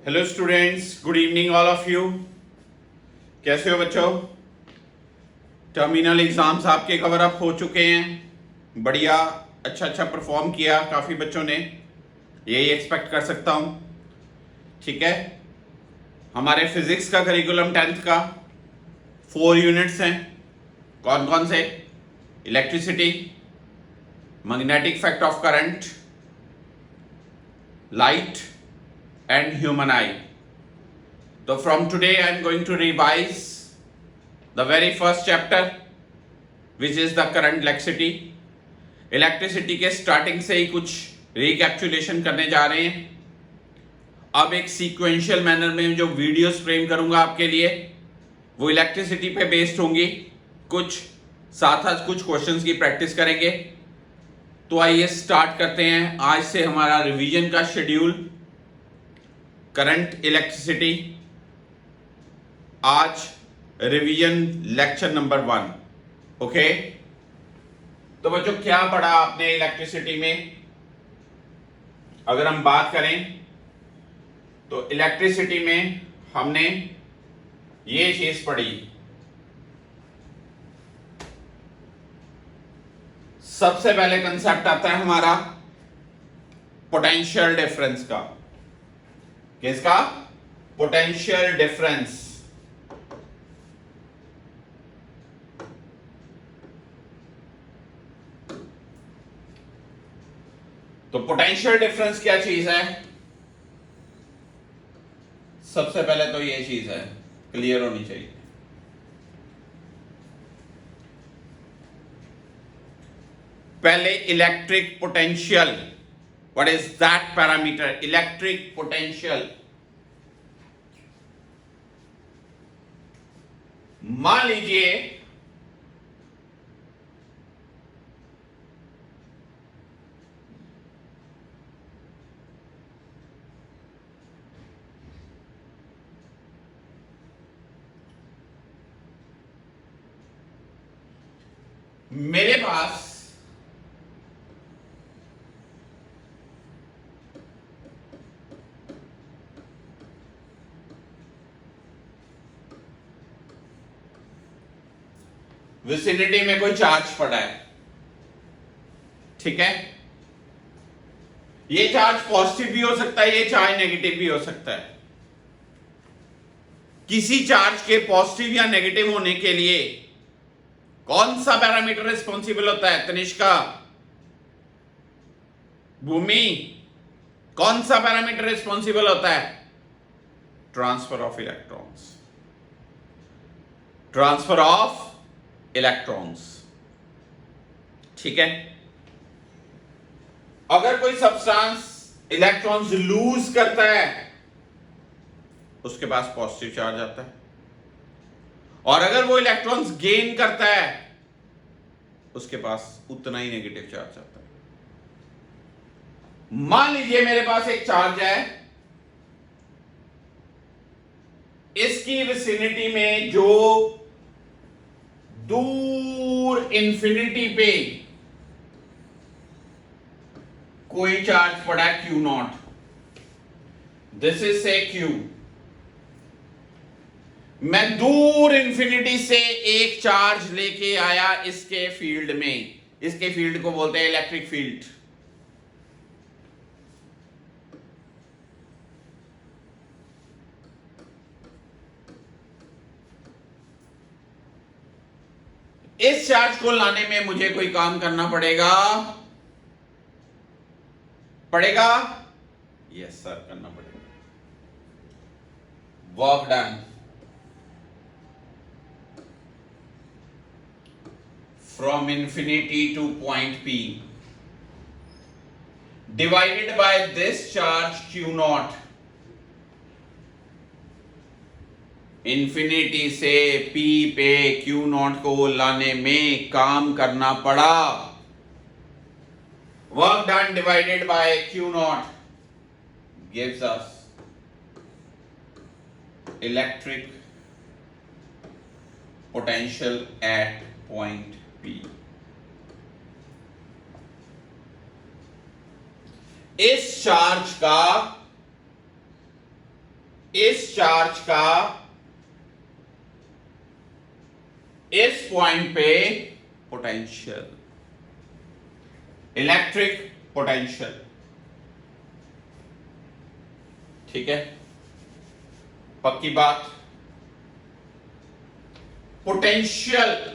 Hello students, good evening all of you. कैसे हो बच्चों? टर्मिनल एग्जाम्स आपके कवर अप हो चुके हैं। बढ़िया, अच्छा परफॉर्म किया काफ़ी बच्चों ने, यही एक्सपेक्ट कर सकता हूँ। ठीक है, हमारे फिजिक्स का करिकुलम 10th का 4 यूनिट्स हैं। कौन कौन से? Electricity, magnetic effect of current, light and human eye. So from today I am going to revise the very first chapter, which is the current electricity. Electricity के starting से ही कुछ रिकैप्चुलेशन करने जा रहे हैं। अब एक सीक्वेंशियल मैनर में जो वीडियोस फ्रेम करूंगा आपके लिए, वो इलेक्ट्रिसिटी पे बेस्ड होंगी। कुछ साथ कुछ क्वेश्चंस की प्रैक्टिस करेंगे। तो आइए स्टार्ट करते हैं आज से हमारा रिवीजन का शेड्यूल। करंट इलेक्ट्रिसिटी, आज रिवीजन लेक्चर नंबर 1। ओके, तो बच्चों क्या पढ़ा आपने इलेक्ट्रिसिटी में? अगर हम बात करें तो इलेक्ट्रिसिटी में हमने ये चीज पढ़ी। सबसे पहले कंसेप्ट आता है हमारा पोटेंशियल डिफरेंस का। किसका? Potential difference. तो पोटेंशियल डिफरेंस क्या चीज है? सबसे पहले तो ये चीज है, क्लियर होनी चाहिए। पहले electric potential, what is that parameter? Electric potential. मान लीजिए मेरे पास विसिनिटी में कोई चार्ज पड़ा है। ठीक है, ये चार्ज पॉजिटिव भी हो सकता है, ये चार्ज नेगेटिव भी हो सकता है। किसी चार्ज के पॉजिटिव या नेगेटिव होने के लिए कौन सा पैरामीटर रिस्पॉन्सिबल होता है? तनिष्का, भूमि, कौन सा पैरामीटर रिस्पॉन्सिबल होता है? Transfer of electrons. Transfer of electrons. ठीक है, अगर कोई सब्सटेंस इलेक्ट्रॉन्स लूज करता है, उसके पास पॉजिटिव चार्ज आता है, और अगर वो इलेक्ट्रॉन्स गेन करता है, उसके पास उतना ही नेगेटिव चार्ज आता है। मान लीजिए मेरे पास एक चार्ज है, इसकी विसिनिटी में जो दूर इंफिनिटी पे कोई चार्ज पड़ा है Q नॉट, दिस इज से Q। मैं दूर इंफिनिटी से एक चार्ज लेके आया इसके फील्ड में। इसके फील्ड को बोलते हैं इलेक्ट्रिक फील्ड। इस चार्ज को लाने में मुझे कोई काम करना पड़ेगा? यस सर, करना पड़ेगा। Work done from infinity to point P divided by this charge Q naught। Infinity से P पे Q नॉट को लाने में काम करना पड़ा। Work done divided bye Q not gives us electric potential at point P। इस चार्ज का इस चार्ज का इस पॉइंट पे पोटेंशियल, इलेक्ट्रिक पोटेंशियल, ठीक है, पक्की बात। पोटेंशियल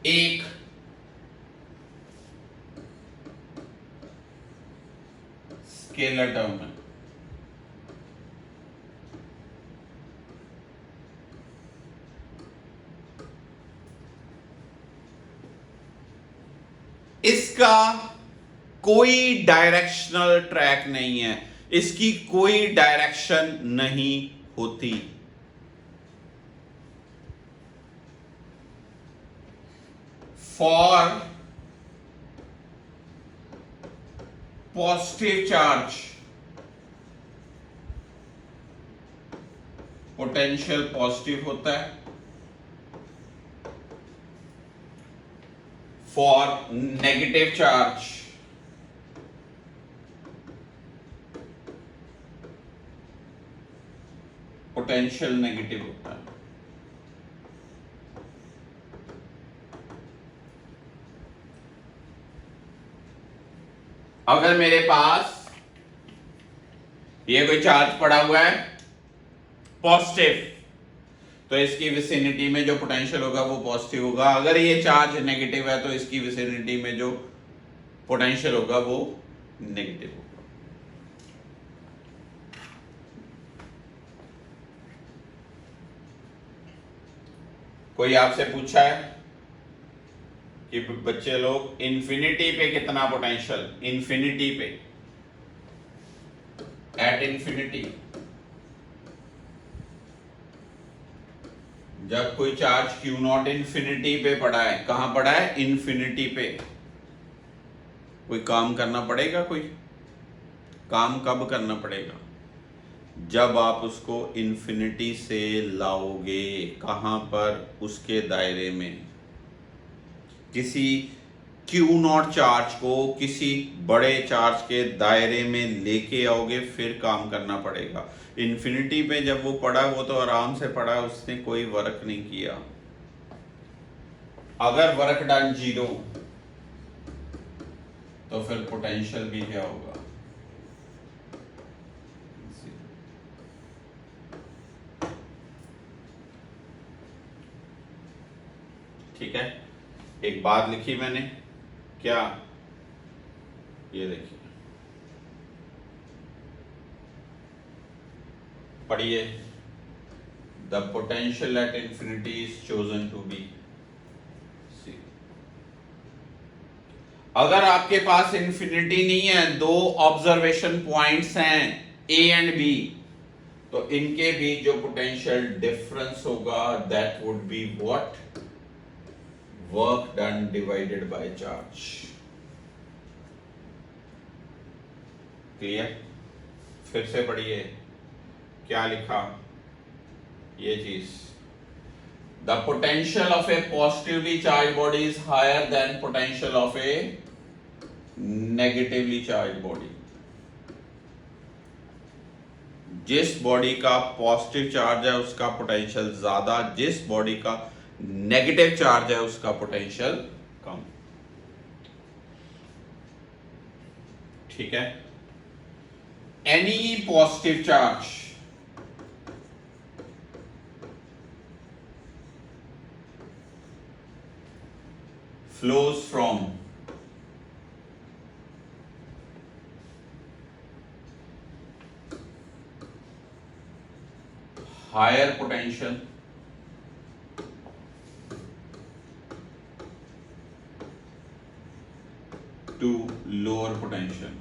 एक स्केलर टर्म है। इसका कोई डायरेक्शनल ट्रैक नहीं है, इसकी कोई डायरेक्शन नहीं होती। For positive charge potential positive होता है, for negative charge potential negative होता है। अगर मेरे पास ये कोई चार्ज पड़ा हुआ है पॉजिटिव, तो इसकी विसिनिटी में जो पोटेंशियल होगा वो पॉजिटिव होगा। अगर ये चार्ज नेगेटिव है तो इसकी विसिनिटी में जो पोटेंशियल होगा वो नेगेटिव होगा। कोई आपसे पूछा है कि बच्चे लोग इन्फिनिटी पे कितना पोटेंशियल, इन्फिनिटी पे, एट इन्फिनिटी, जब कोई चार्ज क्यू नॉट इन्फिनिटी पे पड़ा है, कहां पड़ा है, इन्फिनिटी पे, कोई काम करना पड़ेगा, कोई काम कब करना पड़ेगा, जब आप उसको इन्फिनिटी से लाओगे, कहां पर, उसके दायरे में, किसी क्यू नॉट चार्ज को किसी बड़े चार्ज के दायरे में लेके आओगे, फिर काम करना पड़ेगा। इन्फिनिटी पे जब वो पड़ा, वो तो आराम से पड़ा, उसने कोई वर्क नहीं किया। अगर वर्क डन 0 तो फिर पोटेंशियल भी क्या होगा, ठीक है। एक बात लिखी मैंने, क्या, ये देखिए, पढ़िए, the potential at infinity is chosen to be C. अगर आपके पास इंफिनिटी नहीं है, दो ऑब्जर्वेशन पॉइंट्स हैं ए एंड बी, तो इनके बीच जो पोटेंशियल डिफरेंस होगा that would be what, work done divided by charge. Clear? फिर से पढ़िए, क्या लिखा, ये चीज, the potential of a positively charge body is higher than potential of a negatively charge body. जिस बॉडी का पॉजिटिव चार्ज है उसका पोटेंशियल ज्यादा, जिस बॉडी का नेगेटिव चार्ज है उसका पोटेंशियल कम, ठीक है। Any positive charge flows from higher potential to lower potential.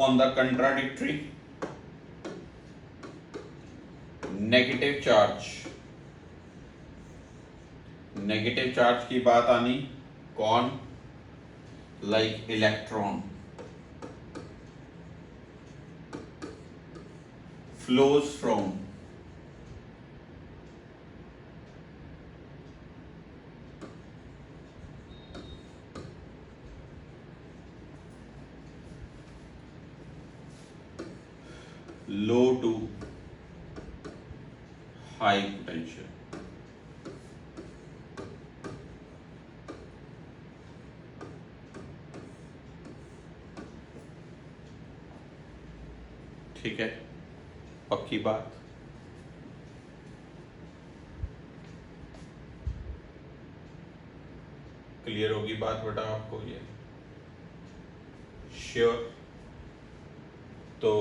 On the contradictory, negative charge, negative charge की बात आनी, कौन, like electron, flows from low to high potential. ठीक है, पक्की बात। क्लियर होगी बात बेटा आपको ये? श्योर। तो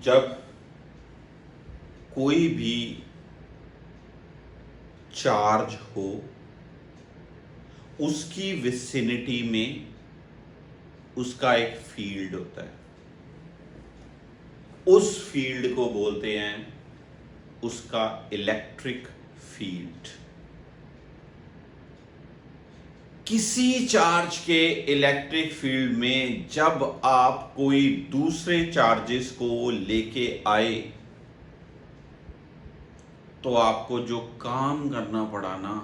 जब कोई भी चार्ज हो, उसकी विसिनिटी में उसका एक फील्ड होता है, उस फील्ड को बोलते हैं उसका इलेक्ट्रिक फील्ड। किसी चार्ज के इलेक्ट्रिक फील्ड में जब आप कोई दूसरे चार्जेस को लेके आए तो आपको जो काम करना पड़ा ना,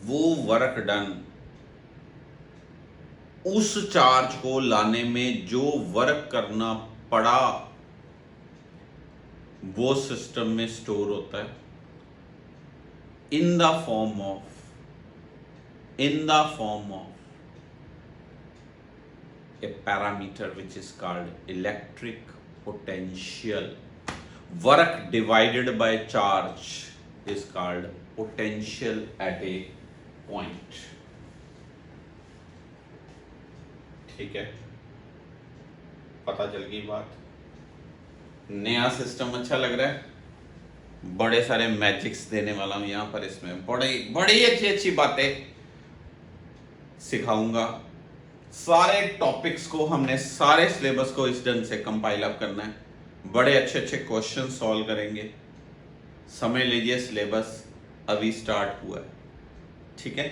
वो वर्क डन, उस चार्ज को लाने में जो वर्क करना पड़ा वो सिस्टम में स्टोर होता है in the form of a parameter which is called electric potential. Work divided by charge is called potential at a point. ठीक है, पता चल गई बात? नया सिस्टम अच्छा लग रहा है? बड़े सारे मैजिक्स देने वाला हूं यहां पर, इसमें बड़ी अच्छी बातें सिखाऊंगा। सारे टॉपिक्स को हमने, सारे सिलेबस को इस ढंग से कंपाइल अप करना है, बड़े अच्छे क्वेश्चन सॉल्व करेंगे। समझ लीजिए सिलेबस अभी स्टार्ट हुआ है, ठीक है?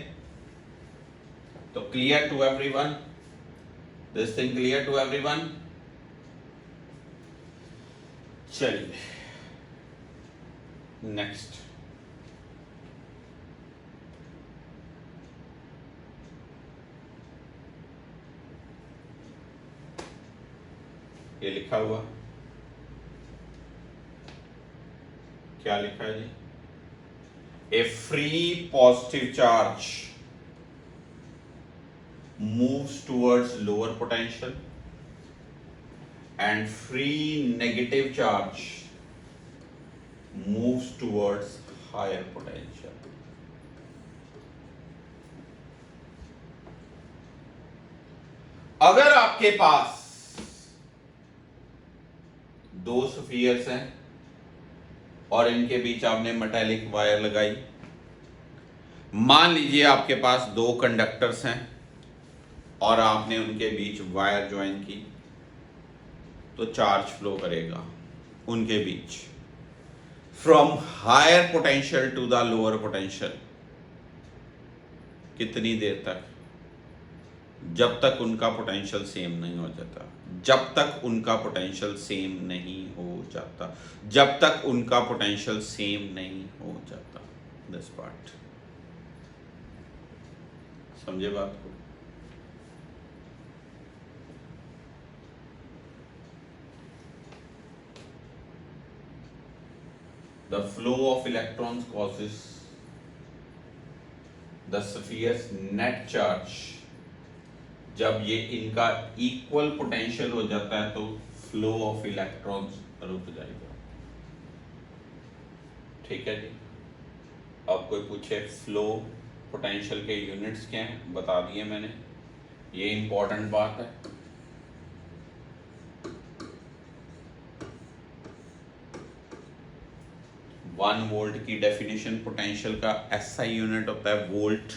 तो clear to everyone? This thing clear to everyone? चलिए नेक्स्ट। ये लिखा हुआ क्या लिखा है जी? A free positive charge moves towards lower potential and free negative charge moves towards higher potential. अगर आपके पास दो स्फीयर्स हैं और इनके बीच आपने मेटालिक वायर लगाई, मान लीजिए आपके पास दो कंडक्टर्स हैं और आपने उनके बीच वायर ज्वाइन की, तो चार्ज फ्लो करेगा उनके बीच from higher potential to the lower potential. कितनी देर तक? जब तक उनका पोटेंशियल सेम नहीं हो जाता, जब तक उनका पोटेंशियल सेम नहीं हो जाता, जब तक उनका पोटेंशियल सेम नहीं हो जाता। दिस पार्ट समझे बात को? The flow of electrons causes the sphere's net charge. जब ये इनका इक्वल पोटेंशियल हो जाता है तो फ्लो ऑफ इलेक्ट्रॉन्स रुक जाएगा। ठीक है जी? अब कोई पूछे फ्लो पोटेंशियल के यूनिट्स क्या हैं, बता दिए मैंने, ये इंपॉर्टेंट बात है। 1 वोल्ट की डेफिनेशन पोटेंशियल का एसआई यूनिट होता है वोल्ट।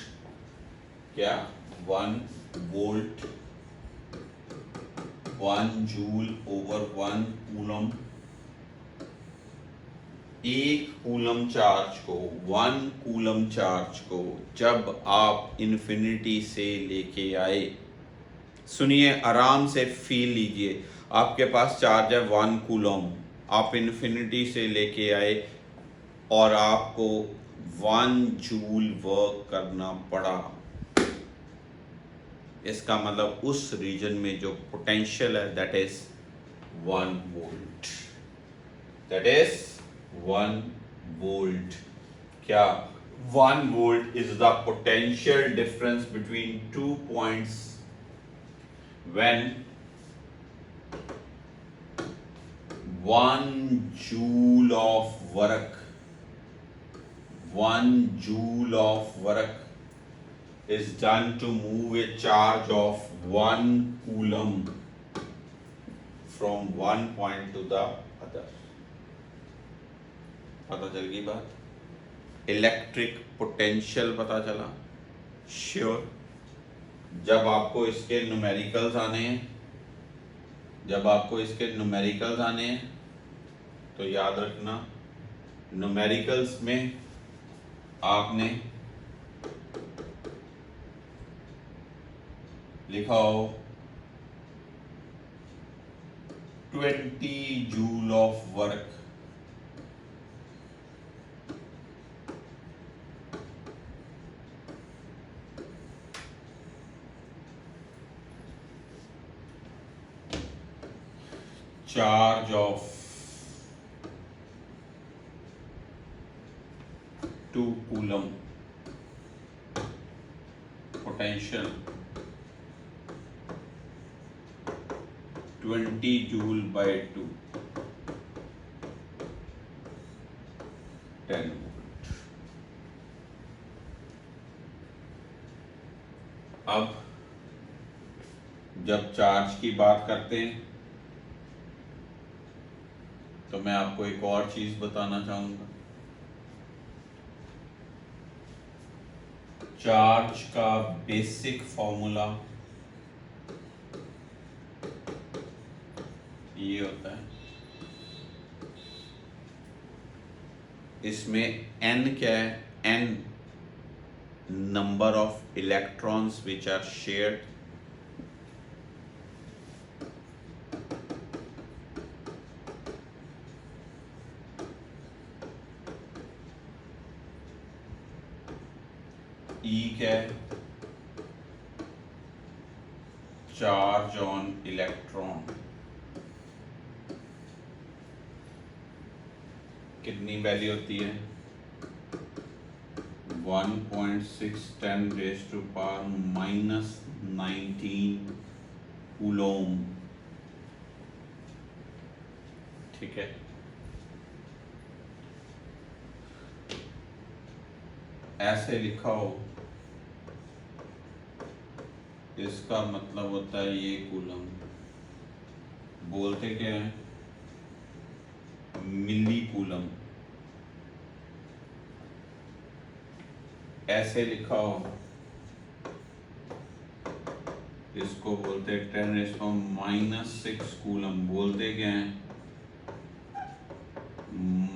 क्या? 1 वोल्ट 1 जूल ओवर 1 कूलम। एक कूलम चार्ज को, 1 कूलम चार्ज को जब आप इन्फिनिटी से लेके आए, सुनिए आराम से फील लीजिए, आपके पास चार्ज है 1 कूलम, आप इन्फिनिटी से लेके आए और आपको 1 जूल वर्क करना पड़ा। इसका मतलब उस रीजन में जो पोटेंशियल है that is 1 volt, that is 1 volt. क्या 1 volt is the potential difference between 2 points when 1 joule of work, 1 joule of work is done to move a charge of 1 coulomb from one point to the other। पता चल गई बात? Electric potential पता चला? Sure. जब आपको इसके numericals आने हैं, जब आपको इसके न्यूमेरिकल्स आने हैं तो याद रखना न्यूमेरिकल्स में आपने लिखा हो 20 joule of work, charge of 2 coulomb, potential 20 joule by 2, 10 volt। अब जब चार्ज की बात करते हैं तो मैं आपको एक और चीज बताना चाहूंगा। चार्ज का बेसिक फॉर्मूला ये होता है, इसमें n क्या है? n number of electrons which are shared, E क्या है? Charge on electron. कितनी वैल्यू होती है? 1.6 10 to power -19 कूलोम। ठीक है, ऐसे लिखा हो इसका मतलब होता है ये कूलम। बोलते क्या है? मिली कूलम। ऐसे लिखा हो इसको बोलते हैं 10⁻⁻⁶ कूलम। बोलते क्या है?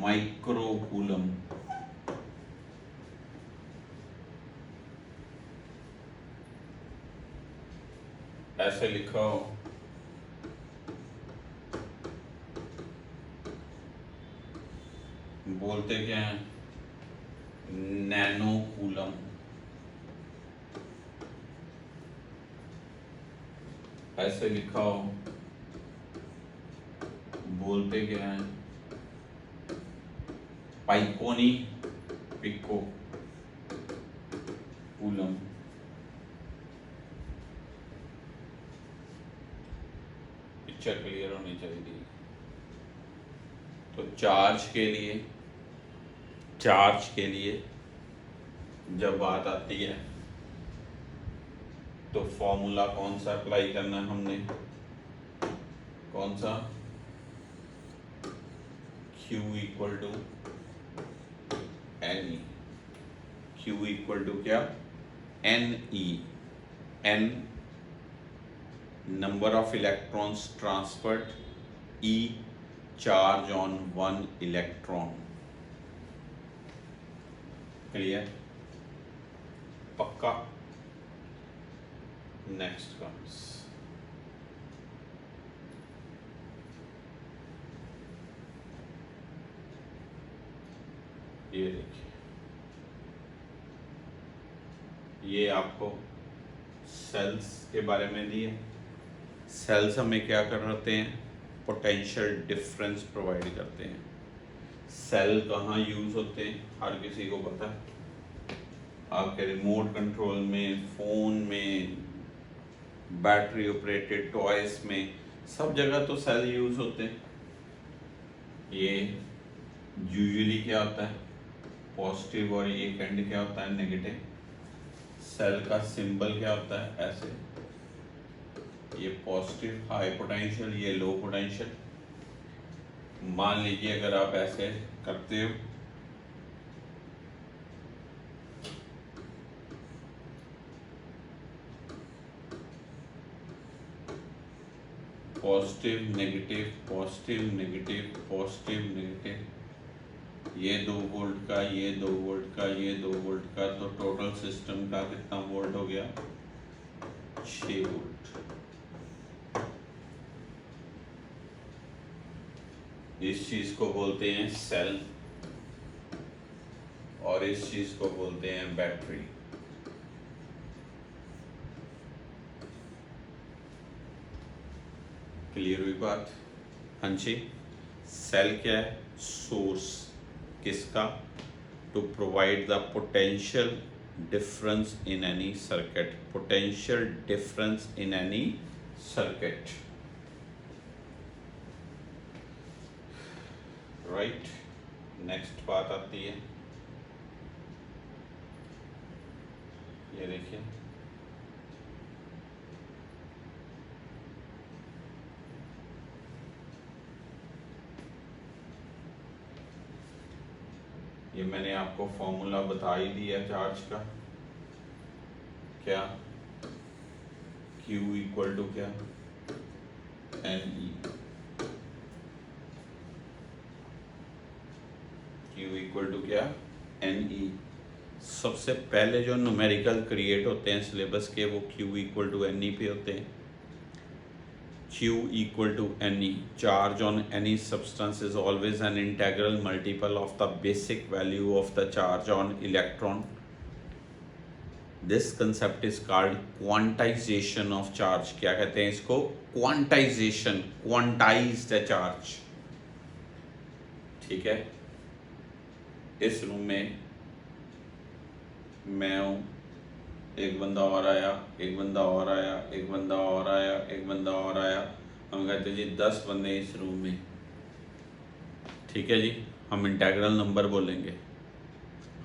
Micro coulomb. ऐसे लिखा हो बोलते क्या है? Nano coulomb. ऐसे लिखा हो बोलते क्या है? पाइकोनी पिको कूलम। पिक्चर क्लियर होनी चाहिए। तो चार्ज के लिए जब बात आती है तो फॉर्मूला कौन सा अप्लाई करना है हमने? कौन सा? Q equal to N E. Q equal to क्या? N E. N number of electrons transferred, E charge on 1 electron. Clear? पक्का? नेक्स्ट कम्स ये देखिए, ये आपको सेल्स के बारे में दिए। सेल्स हमें क्या करते हैं, पोटेंशियल डिफरेंस प्रोवाइड करते हैं। सेल कहाँ यूज होते हैं हर किसी को पता है, आपके रिमोट कंट्रोल में, फोन में, बैटरी ऑपरेटेड टॉयज में, सब जगह तो सेल यूज होते हैं। ये यूजुअली क्या होता है, पॉजिटिव, और ये एंड क्या होता है, नेगेटिव। सेल का सिंबल क्या होता है, ऐसे, ये पॉजिटिव हाई पोटेंशियल, ये लो पोटेंशियल। मान लीजिए अगर आप ऐसे करते हो, positive negative, positive negative, positive negative, ये 2 वोल्ट का, ये 2 वोल्ट का, ये 2 वोल्ट का, तो टोटल सिस्टम का कितना वोल्ट हो गया, 6 वोल्ट। इस चीज को बोलते हैं सेल, और इस चीज को बोलते हैं बैटरी। क्लियर हुई बात? हाँ जी। सेल क्या है, सोर्स किसका, to provide the potential difference in any circuit, potential difference in any circuit, right. Next बात आती है, ये देखिए, ये मैंने आपको फॉर्मूला बता ही दिया चार्ज का, क्या, Q इक्वल टू क्या, NE, Q इक्वल टू क्या, NE। सबसे पहले जो न्यूमेरिकल क्रिएट होते हैं सिलेबस के, वो Q इक्वल टू NE पे होते हैं। Q equal to Ne, charge on any substance is always an integral multiple of the basic value of the charge on electron. This concept is called quantization of charge. क्या कहते हैं इसको, quantization, quantized the charge। ठीक है, इस room में मैं हूँ, एक बंदा और आया, एक बंदा और आया, एक बंदा और आया, एक बंदा और आया, हम कहते जी 10 बंदे इस रूम में। ठीक है जी, हम इंटेग्रल नंबर बोलेंगे,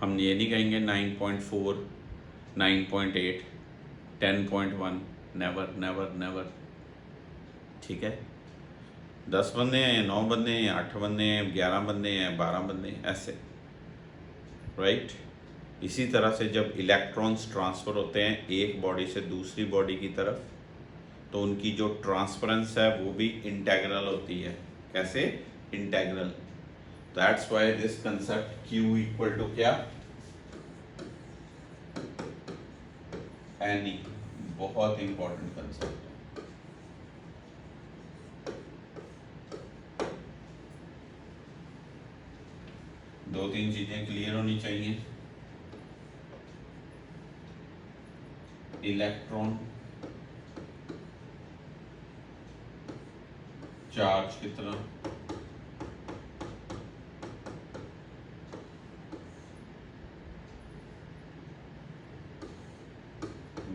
हम ये नहीं कहेंगे 9.4, 9.8, 10.1, नेवर नेवर नेवर। ठीक है, 10 बंदे हैं, 9 बंदे हैं, 8 बंदे हैं, 11 बंदे हैं, 12 बंदे हैं, ऐसे, राइट। इसी तरह से जब इलेक्ट्रॉन्स ट्रांसफ़र होते हैं एक बॉडी से दूसरी बॉडी की तरफ, तो उनकी जो ट्रांसफरेंस है वो भी इंटेग्रल होती है। कैसे, integral. That's why this concept Q equal to क्या, NE, बहुत इंपॉर्टेंट कंसेप्ट है। दो तीन चीजें क्लियर होनी चाहिए। इलेक्ट्रॉन चार्ज कितना,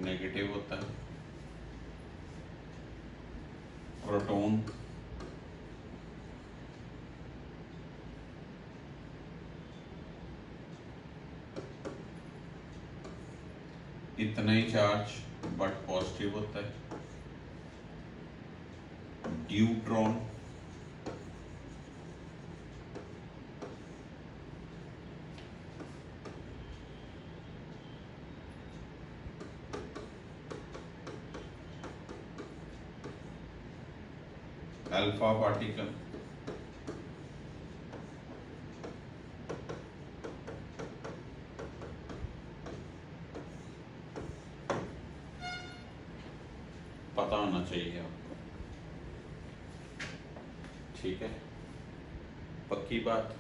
नेगेटिव होता है। प्रोटॉन इतना ही चार्ज बट पॉजिटिव होता है। न्यूट्रॉन अल्फा पार्टिकल पता होना चाहिए आपको। ठीक है, पक्की बात।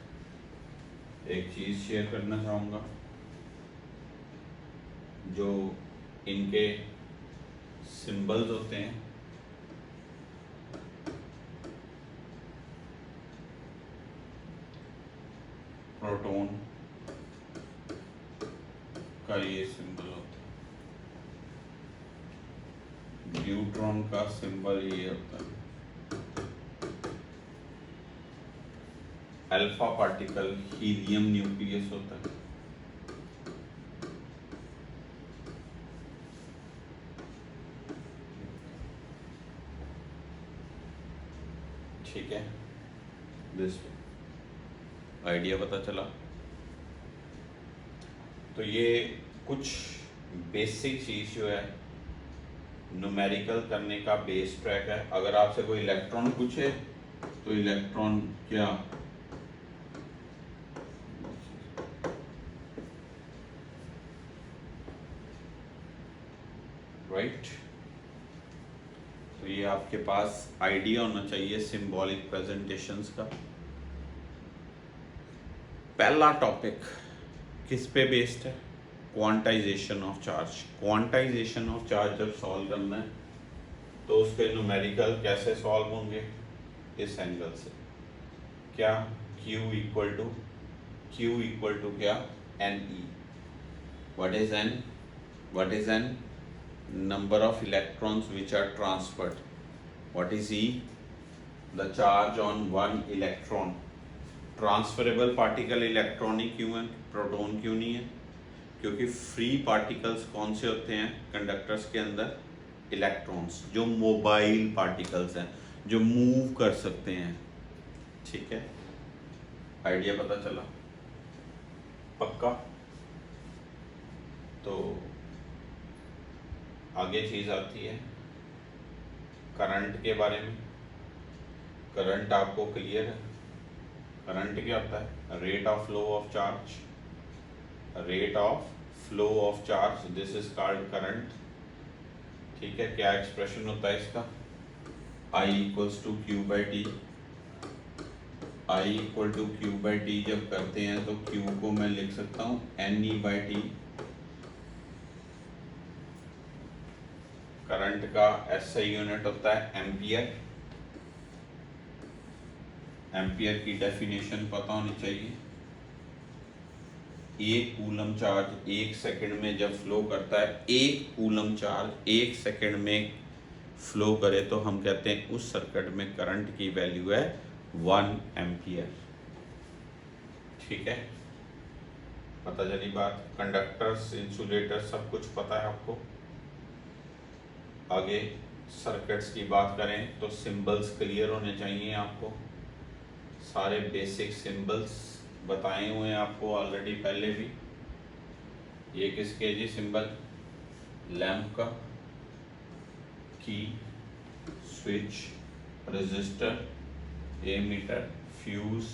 एक चीज़ शेयर करना चाहूँगा, जो इनके सिंबल्स होते हैं प्रोटॉन का ये सिंबल होता है, न्यूट्रॉन का सिंबल ये होता है, अल्फा पार्टिकल हीलियम न्यूक्लियस होता है, ठीक है। दिस आइडिया पता चला। तो ये कुछ बेसिक चीज जो है न्यूमेरिकल करने का बेस ट्रैक है। अगर आपसे कोई इलेक्ट्रॉन पूछे तो इलेक्ट्रॉन क्या, राइट, तो ये आपके पास आइडिया होना चाहिए सिंबॉलिक प्रेजेंटेशंस का। पहला टॉपिक किस पे बेस्ड है? Quantization of charge. Quantization of charge जब सॉल्व करना है तो उसके न्यूमेरिकल कैसे सॉल्व होंगे? इस एंगल से, क्या Q इक्वल टू क्या NE। What is N? What is N? Number of electrons which are transferred. What is E? The charge on one electron. Transferable particle electron ही क्यों है, प्रोटॉन क्यों नहीं है? क्योंकि फ्री पार्टिकल्स कौन से होते हैं कंडक्टर्स के अंदर? इलेक्ट्रॉन्स, जो मोबाइल पार्टिकल्स हैं, जो मूव कर सकते हैं, ठीक है। आइडिया पता चला? पक्का? तो आगे चीज आती है करंट के बारे में। करंट आपको क्लियर है? करंट क्या होता है? Rate of flow of charge, rate of flow of charge, this is called current, ठीक है। क्या एक्सप्रेशन होता है इसका? I equals to Q by T. I equal to Q by T जब करते हैं तो Q को मैं लिख सकता हूँ NE बाई टी। करंट का SI यूनिट होता है एम्पियर। एम्पियर की डेफिनेशन पता होनी चाहिए। एक कूलम चार्ज एक सेकंड में जब फ्लो करता है, एक कूलम चार्ज एक सेकंड में फ्लो करे तो हम कहते हैं उस सर्किट में करंट की वैल्यू है 1 एम्पियर, ठीक है। पता चली बात? कंडक्टर्स, इंसुलेटर, सब कुछ पता है आपको। आगे सर्किट्स की बात करें तो सिंबल्स क्लियर होने चाहिए आपको। सारे बेसिक सिंबल्स बताए हुए हैं आपको ऑलरेडी पहले भी। ये किसके जी सिंबल? लैंप का, key, switch, resistor, ammeter, fuse,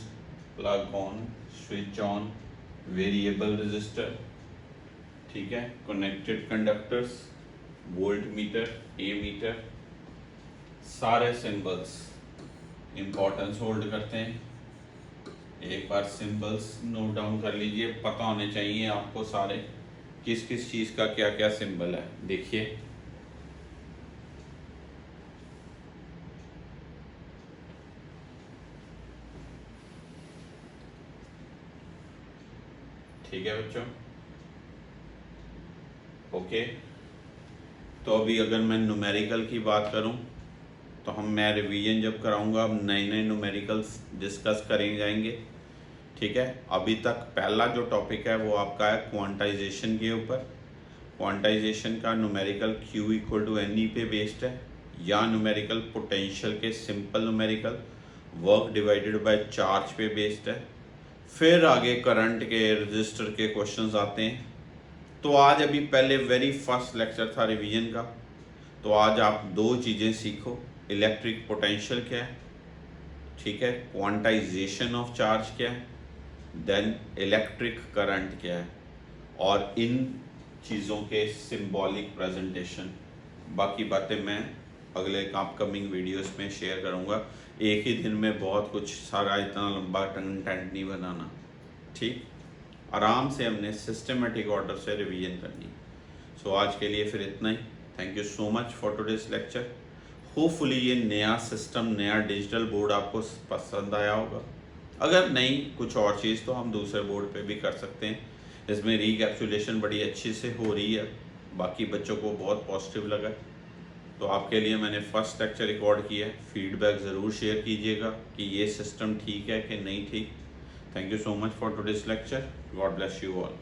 plug on, switch on, variable resistor, ठीक है। Connected conductors, voltmeter, ammeter, सारे सिंबल्स इंपॉर्टेंस होल्ड करते हैं। एक बार सिंबल्स नोट डाउन कर लीजिए, पता होने चाहिए आपको सारे किस किस चीज का क्या क्या सिंबल है। देखिए ठीक है बच्चों, ओके। तो अभी अगर मैं न्यूमेरिकल की बात करूं तो मैं रिवीजन जब कराऊंगा अब नए नए न्यूमेरिकल्स डिस्कस करेंगे जाएंगे, ठीक है। अभी तक पहला जो टॉपिक है वो आपका है क्वांटाइजेशन के ऊपर। क्वांटाइजेशन का numerical Q equal to NE पे बेस्ड है, या न्यूमेरिकल पोटेंशियल के simple numerical work divided by charge पे बेस्ड है। फिर आगे करंट के, रजिस्टर के क्वेश्चंस आते हैं। तो आज अभी पहले वेरी फर्स्ट लेक्चर था रिवीजन का, तो आज आप दो चीज़ें सीखो। इलेक्ट्रिक पोटेंशियल क्या है, ठीक है, क्वांटाइजेशन ऑफ चार्ज क्या है, देन इलेक्ट्रिक करंट क्या है, और इन चीज़ों के सिंबॉलिक प्रेजेंटेशन। बाकी बातें मैं अगले अपकमिंग वीडियोस में शेयर करूंगा। एक ही दिन में बहुत कुछ सारा इतना लंबा कंटेंट नहीं बनाना, ठीक, आराम से हमने सिस्टमेटिक ऑर्डर से रिवीजन करनी। सो आज के लिए फिर इतना ही। Thank you so much for today's lecture. Hopefully ये नया सिस्टम, नया डिजिटल बोर्ड आपको पसंद आया होगा। अगर नहीं कुछ और चीज़ तो हम दूसरे बोर्ड पे भी कर सकते हैं। इसमें रिकैप्सुलेशन बड़ी अच्छी से हो रही है, बाकी बच्चों को बहुत पॉजिटिव लगा। तो आपके लिए मैंने फर्स्ट लेक्चर रिकॉर्ड किया है। फीडबैक ज़रूर शेयर कीजिएगा कि ये सिस्टम ठीक है कि नहीं ठीक। Thank you so much for today's lecture. God bless you all.